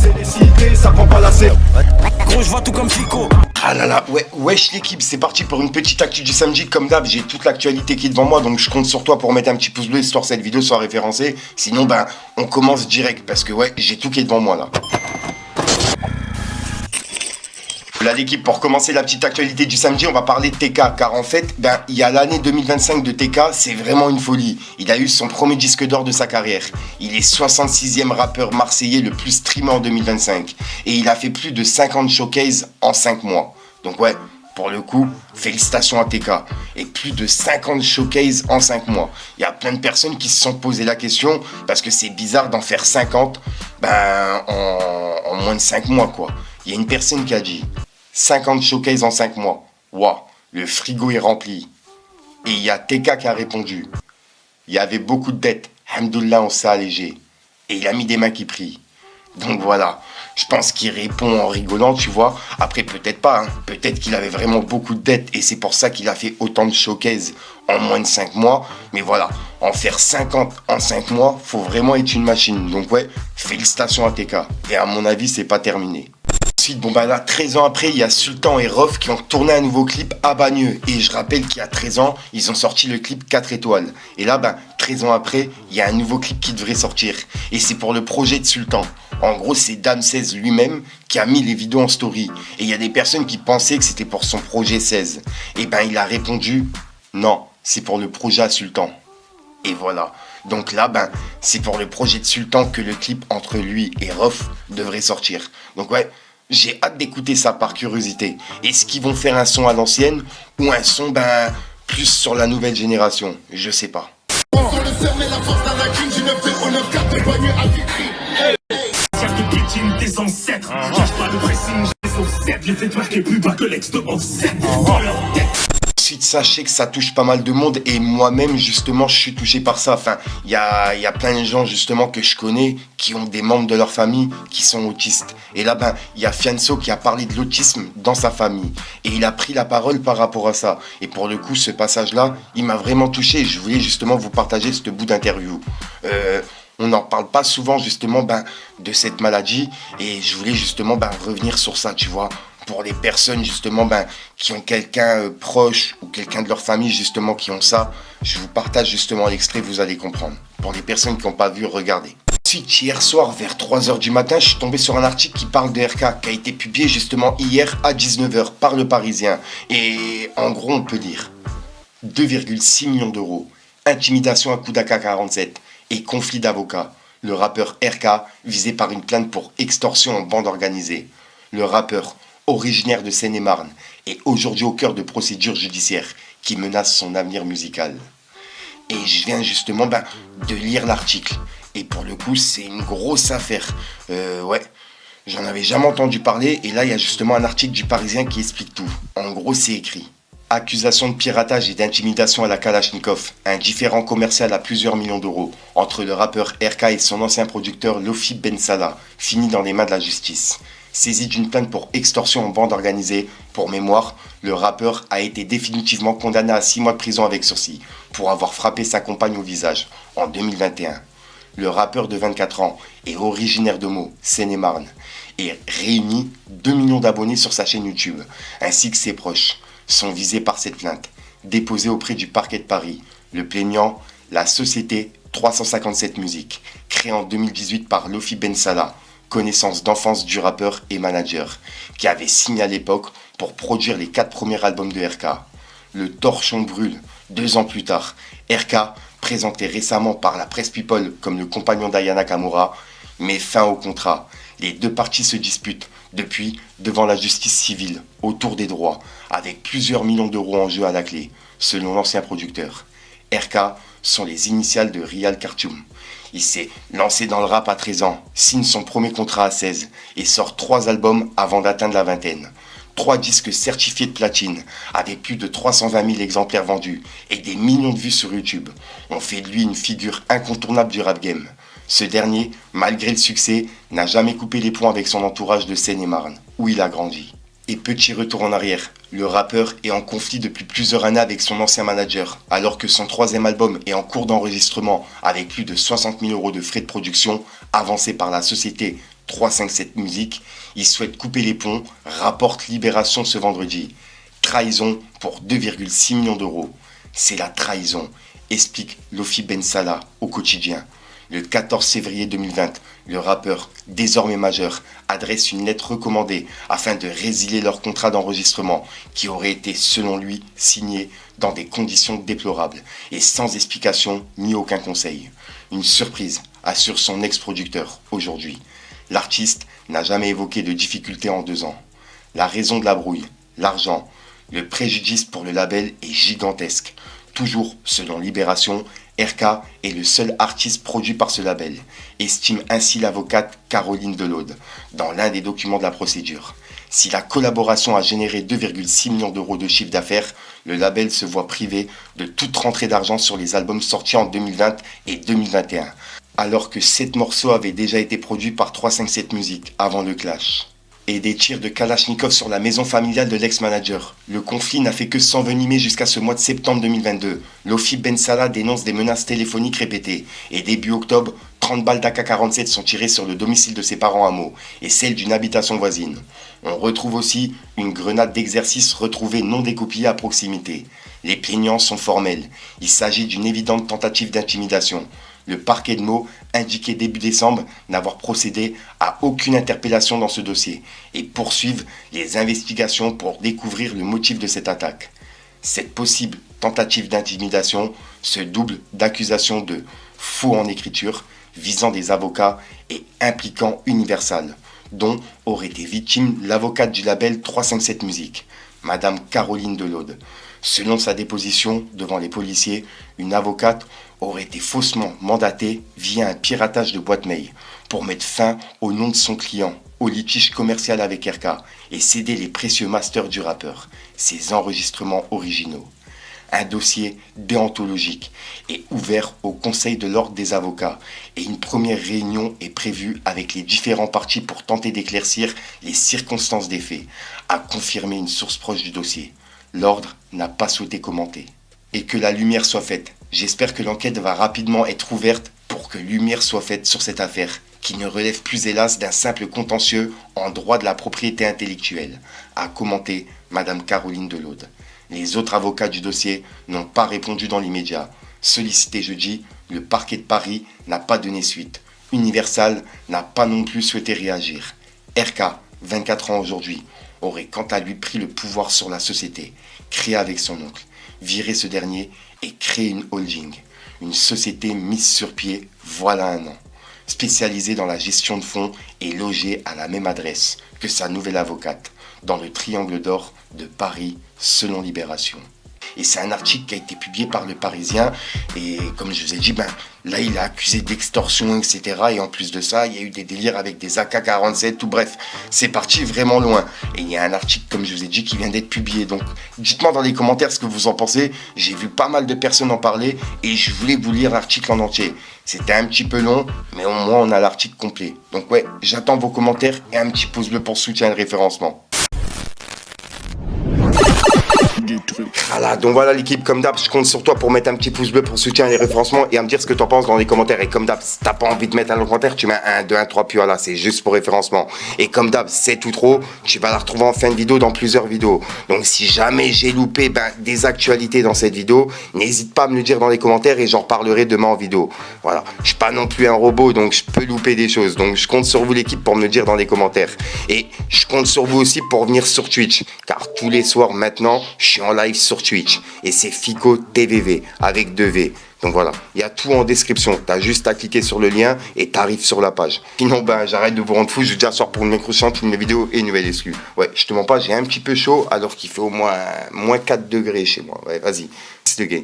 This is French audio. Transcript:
C'est les cités, ça prend pas la serre. Gros, je vois tout comme Fico. Ah là là, ouais, wesh l'équipe, c'est parti pour une petite actu du samedi. Comme d'hab, j'ai toute l'actualité qui est devant moi, donc je compte sur toi pour mettre un petit pouce bleu histoire que cette vidéo soit référencée. Sinon, on commence direct parce que ouais, j'ai tout qui est devant moi là. Là l'équipe, pour commencer la petite actualité du samedi, on va parler de TK, car en fait, il y a l'année 2025 de TK, c'est vraiment une folie. Il a eu son premier disque d'or de sa carrière. Il est 66e rappeur marseillais le plus streamé en 2025. Et il a fait plus de 50 showcases en 5 mois. Donc ouais, pour le coup, félicitations à TK. Et plus de 50 showcases en 5 mois. Il y a plein de personnes qui se sont posé la question, parce que c'est bizarre d'en faire 50 en moins de 5 mois quoi. Il y a une personne qui a dit 50 showcases en 5 mois. Waouh, le frigo est rempli. Et il y a TK qui a répondu. Il y avait beaucoup de dettes. Hamdoullah, on s'est allégé. Et il a mis des mains qui prient. Donc voilà, je pense qu'il répond en rigolant, tu vois. Après, peut-être pas. Peut-être qu'il avait vraiment beaucoup de dettes. Et c'est pour ça qu'il a fait autant de showcases en moins de 5 mois. Mais voilà, en faire 50 en 5 mois, faut vraiment être une machine. Donc ouais, félicitations à TK. Et à mon avis, c'est pas terminé. Ensuite, là, 13 ans après, il y a Sultan et Rof qui ont tourné un nouveau clip à Bagneux. Et je rappelle qu'il y a 13 ans, ils ont sorti le clip 4 étoiles. Et là, 13 ans après, il y a un nouveau clip qui devrait sortir. Et c'est pour le projet de Sultan. En gros, c'est Dame 16 lui-même qui a mis les vidéos en story. Et il y a des personnes qui pensaient que c'était pour son projet 16. Et il a répondu, non, c'est pour le projet à Sultan. Et voilà. Donc là, c'est pour le projet de Sultan que le clip entre lui et Rof devrait sortir. Donc ouais, j'ai hâte d'écouter ça par curiosité. Est-ce qu'ils vont faire un son à l'ancienne ou un son plus sur la nouvelle génération? Je sais pas. Ensuite, sachez que ça touche pas mal de monde et moi-même, justement, je suis touché par ça. Enfin, il y a plein de gens, justement, que je connais qui ont des membres de leur famille qui sont autistes. Et là, il y a Fianso qui a parlé de l'autisme dans sa famille. Et il a pris la parole par rapport à ça. Et pour le coup, ce passage-là, il m'a vraiment touché. Je voulais justement vous partager ce bout d'interview. On n'en parle pas souvent, justement, de cette maladie. Et je voulais justement revenir sur ça, tu vois. Pour les personnes justement qui ont quelqu'un proche ou quelqu'un de leur famille justement qui ont ça, je vous partage justement l'extrait, vous allez comprendre. Pour les personnes qui n'ont pas vu, regardez. Ensuite, hier soir vers 3h du matin, je suis tombé sur un article qui parle de RK qui a été publié justement hier à 19h par Le Parisien. Et en gros, on peut dire 2,6 millions d'euros, intimidation à coup d'AK-47 et conflit d'avocats. Le rappeur RK visé par une plainte pour extorsion en bande organisée. Le rappeur originaire de Seine-et-Marne, est aujourd'hui au cœur de procédures judiciaires qui menacent son avenir musical. Et je viens justement de lire l'article. Et pour le coup, c'est une grosse affaire. Ouais, j'en avais jamais entendu parler. Et là, il y a justement un article du Parisien qui explique tout. En gros, c'est écrit. Accusation de piratage et d'intimidation à la Kalachnikov, un différend commercial à plusieurs millions d'euros entre le rappeur RK et son ancien producteur Lofi Ben Salah, fini dans les mains de la justice. Saisi d'une plainte pour extorsion en bande organisée, pour mémoire, le rappeur a été définitivement condamné à 6 mois de prison avec sursis pour avoir frappé sa compagne au visage en 2021. Le rappeur de 24 ans est originaire de Meaux, Seine-et-Marne, et réunit 2 millions d'abonnés sur sa chaîne YouTube, ainsi que ses proches, sont visés par cette plainte, déposée auprès du parquet de Paris. Le plaignant, la société 357 Musique, créée en 2018 par Lofi Ben Salah, connaissance d'enfance du rappeur et manager, qui avait signé à l'époque pour produire les 4 premiers albums de RK. Le torchon brûle. 2 ans plus tard, RK, présenté récemment par la presse People comme le compagnon d'Aya Nakamura, met fin au contrat. Les deux parties se disputent depuis devant la justice civile, autour des droits, avec plusieurs millions d'euros en jeu à la clé, selon l'ancien producteur. RK sont les initiales de Rial Khartoum. Il s'est lancé dans le rap à 13 ans, signe son premier contrat à 16 et sort 3 albums avant d'atteindre la vingtaine. 3 disques certifiés de platine, avec plus de 320 000 exemplaires vendus et des millions de vues sur YouTube, ont fait de lui une figure incontournable du rap game. Ce dernier, malgré le succès, n'a jamais coupé les ponts avec son entourage de Seine-et-Marne, où il a grandi. Et petit retour en arrière, le rappeur est en conflit depuis plusieurs années avec son ancien manager, alors que son 3e album est en cours d'enregistrement avec plus de 60 000 euros de frais de production avancés par la société 357 Musique, il souhaite couper les ponts, rapporte Libération ce vendredi. Trahison pour 2,6 millions d'euros. C'est la trahison, explique Lofi Ben Salah au quotidien. Le 14 février 2020, le rappeur, désormais majeur, adresse une lettre recommandée afin de résilier leur contrat d'enregistrement qui aurait été, selon lui, signé dans des conditions déplorables et sans explication ni aucun conseil. Une surprise, assure son ex-producteur aujourd'hui. L'artiste n'a jamais évoqué de difficultés en 2 ans. La raison de la brouille, l'argent, le préjudice pour le label est gigantesque. Toujours selon Libération, RK est le seul artiste produit par ce label, estime ainsi l'avocate Caroline Delaude dans l'un des documents de la procédure. Si la collaboration a généré 2,6 millions d'euros de chiffre d'affaires, le label se voit privé de toute rentrée d'argent sur les albums sortis en 2020 et 2021, alors que 7 morceaux avaient déjà été produits par 357 Musique avant le clash. Et des tirs de Kalachnikov sur la maison familiale de l'ex-manager. Le conflit n'a fait que s'envenimer jusqu'à ce mois de septembre 2022. Lofi Ben Salah dénonce des menaces téléphoniques répétées. Et début octobre, 30 balles d'AK-47 sont tirées sur le domicile de ses parents à Meaux et celle d'une habitation voisine. On retrouve aussi une grenade d'exercice retrouvée non découpillée à proximité. Les plaignants sont formels. Il s'agit d'une évidente tentative d'intimidation. Le parquet de Meaux indiquait début décembre n'avoir procédé à aucune interpellation dans ce dossier et poursuivent les investigations pour découvrir le motif de cette attaque. Cette possible tentative d'intimidation se double d'accusations de faux en écriture visant des avocats et impliquant Universal, dont aurait été victime l'avocate du label 357 Musique, Madame Caroline Delaude. Selon sa déposition devant les policiers, une avocate aurait été faussement mandatée via un piratage de boîte mail pour mettre fin au nom de son client au litige commercial avec RK et céder les précieux masters du rappeur, ses enregistrements originaux. Un dossier déontologique est ouvert au Conseil de l'ordre des avocats et une première réunion est prévue avec les différents partis pour tenter d'éclaircir les circonstances des faits, a confirmé une source proche du dossier. L'ordre n'a pas souhaité commenter. Et que la lumière soit faite. J'espère que l'enquête va rapidement être ouverte pour que lumière soit faite sur cette affaire, qui ne relève plus hélas d'un simple contentieux en droit de la propriété intellectuelle, a commenté Madame Caroline Delaude. Les autres avocats du dossier n'ont pas répondu dans l'immédiat. Sollicité jeudi, le parquet de Paris n'a pas donné suite. Universal n'a pas non plus souhaité réagir. RK, 24 ans aujourd'hui, aurait quant à lui pris le pouvoir sur la société, créée avec son oncle, viré ce dernier et créé une holding, une société mise sur pied voilà un an, spécialisée dans la gestion de fonds et logée à la même adresse que sa nouvelle avocate, dans le Triangle d'Or de Paris, selon Libération. Et c'est un article qui a été publié par Le Parisien. Et comme je vous ai dit, là, il est accusé d'extorsion, etc. Et en plus de ça, il y a eu des délires avec des AK-47. Tout bref, c'est parti vraiment loin. Et il y a un article, comme je vous ai dit, qui vient d'être publié. Donc, dites-moi dans les commentaires ce que vous en pensez. J'ai vu pas mal de personnes en parler. Et je voulais vous lire l'article en entier. C'était un petit peu long, mais au moins, on a l'article complet. Donc ouais, j'attends vos commentaires et un petit pouce bleu pour soutien et le référencement. Voilà, donc voilà l'équipe, comme d'hab, je compte sur toi pour mettre un petit pouce bleu pour soutien et les référencements et à me dire ce que t'en penses dans les commentaires. Et comme d'hab, si t'as pas envie de mettre un commentaire, tu mets un 1, 2, 1, 3, puis voilà, c'est juste pour référencement. Et comme d'hab, c'est tout trop, tu vas la retrouver en fin de vidéo dans plusieurs vidéos. Donc si jamais j'ai loupé des actualités dans cette vidéo, n'hésite pas à me le dire dans les commentaires et j'en reparlerai demain en vidéo. Voilà, je suis pas non plus un robot, donc je peux louper des choses. Donc je compte sur vous l'équipe pour me le dire dans les commentaires. Et je compte sur vous aussi pour venir sur Twitch, car tous les soirs maintenant, je suis en live sur Twitch. Et c'est Fico TVV avec 2 V. Donc voilà, il y a tout en description. T'as juste à cliquer sur le lien et t'arrives sur la page. Sinon, j'arrête de vous rendre fou. Je vous dis à soir pour une micro chante, une vidéo et une nouvelle exclue. Ouais, je te mens pas, j'ai un petit peu chaud alors qu'il fait au moins -4 degrés chez moi. Ouais, vas-y, c'est le game.